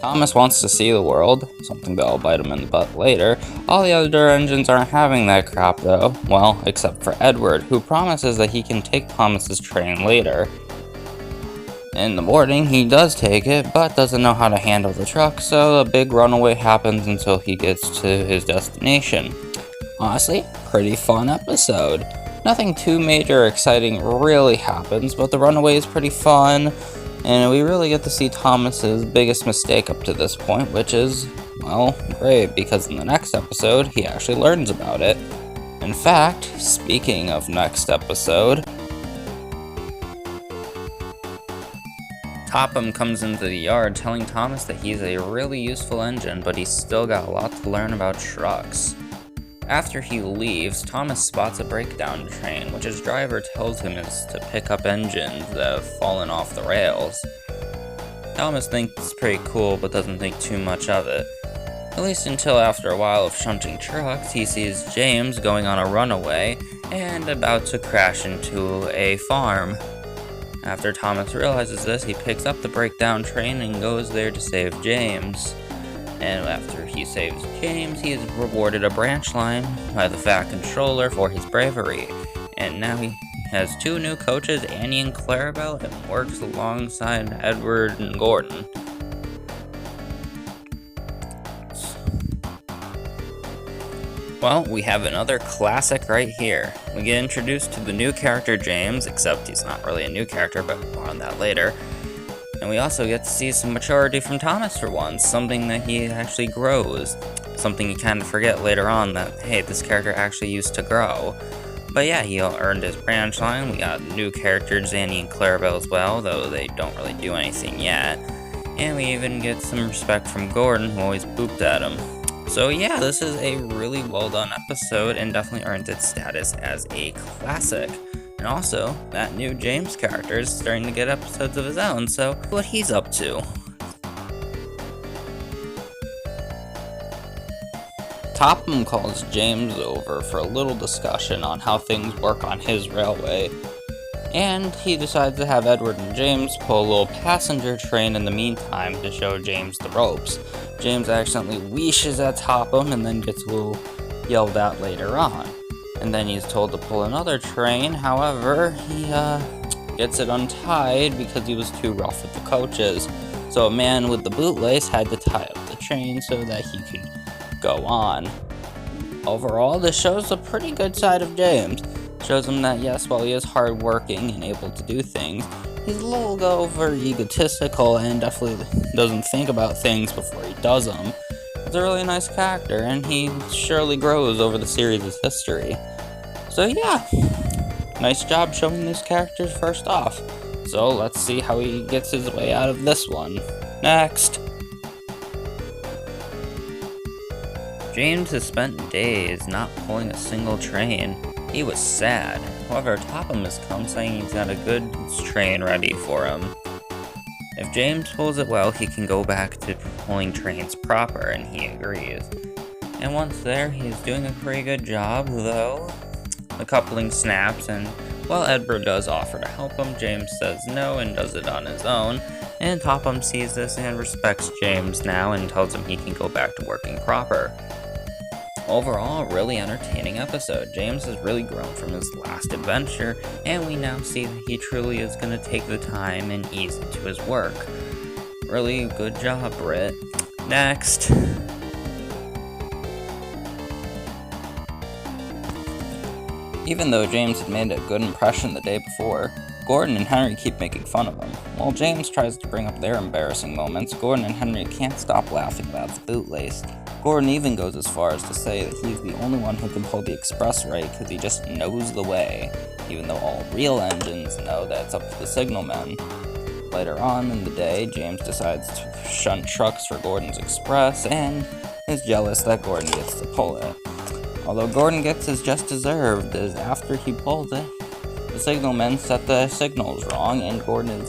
Thomas wants to see the world, something that'll bite him in the butt later. All the other engines aren't having that crap though, well, except for Edward, who promises that he can take Thomas's train later. In the morning, he does take it, but doesn't know how to handle the truck, so a big runaway happens until he gets to his destination. Honestly, pretty fun episode. Nothing too major or exciting really happens, but the runaway is pretty fun, and we really get to see Thomas's biggest mistake up to this point, which is, well, great, because in the next episode, he actually learns about it. In fact, speaking of next episode, Topham comes into the yard telling Thomas that he's a really useful engine, but he's still got a lot to learn about trucks. After he leaves, Thomas spots a breakdown train, which his driver tells him is to pick up engines that have fallen off the rails. Thomas thinks it's pretty cool, but doesn't think too much of it. At least until after a while of shunting trucks, he sees James going on a runaway and about to crash into a farm. After Thomas realizes this, he picks up the breakdown train and goes there to save James. And after he saves James, he is rewarded a branch line by the Fat Controller for his bravery. And now he has two new coaches, Annie and Clarabelle, and works alongside Edward and Gordon. Well, we have another classic right here. We get introduced to the new character James, except he's not really a new character, but more on that later. And we also get to see some maturity from Thomas for once, something that he actually grows. Something you kind of forget later on that, hey, this character actually used to grow. But yeah, he earned his branch line. We got new characters, Annie and Clarabelle as well, though they don't really do anything yet. And we even get some respect from Gordon, who always pooped at him. So yeah, this is a really well done episode and definitely earned its status as a classic. And also, that new James character is starting to get episodes of his own, so what he's up to. Topham calls James over for a little discussion on how things work on his railway, and he decides to have Edward and James pull a little passenger train in the meantime to show James the ropes. James accidentally wheeshes at Topham and then gets a little yelled at later on. And then he's told to pull another train, however, he gets it untied because he was too rough with the coaches. So a man with the bootlace had to tie up the train so that he could go on. Overall, this shows a pretty good side of James. Shows him that yes, while he is hardworking and able to do things, he's a little over egotistical and definitely doesn't think about things before he does them. It's a really nice character, and he surely grows over the series' history. So yeah, nice job showing these characters first off. So let's see how he gets his way out of this one. Next! James has spent days not pulling a single train. He was sad. However, Topham has come saying he's got a good train ready for him. If James pulls it well, he can go back to pulling trains proper, and he agrees. And once there, he's doing a pretty good job, though. The coupling snaps, and while Edward does offer to help him, James says no and does it on his own. And Topham sees this and respects James now and tells him he can go back to working proper. Overall, a really entertaining episode. James has really grown from his last adventure, and we now see that he truly is going to take the time and ease into his work. Really good job, Britt. Next! Even though James had made a good impression the day before, Gordon and Henry keep making fun of him. While James tries to bring up their embarrassing moments, Gordon and Henry can't stop laughing about the bootlace. Gordon even goes as far as to say that he's the only one who can pull the express right because he just knows the way, even though all real engines know that it's up to the signalmen. Later on in the day, James decides to shunt trucks for Gordon's express and is jealous that Gordon gets to pull it. Although Gordon gets his just deserved, as after he pulls it, the signalmen set the signals wrong and Gordon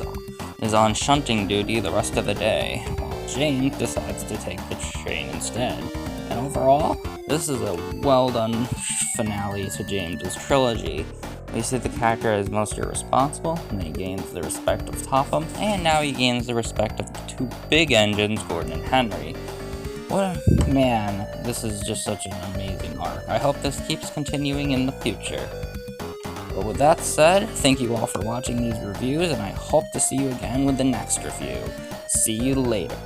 is on shunting duty the rest of the day, while James decides to take the train instead. And overall, this is a well done finale to James's trilogy. We see the character as most irresponsible, and then he gains the respect of Topham, and now he gains the respect of the two big engines, Gordon and Henry. Man, this is just such an amazing arc. I hope this keeps continuing in the future. But with that said, thank you all for watching these reviews, and I hope to see you again with the next review. See you later.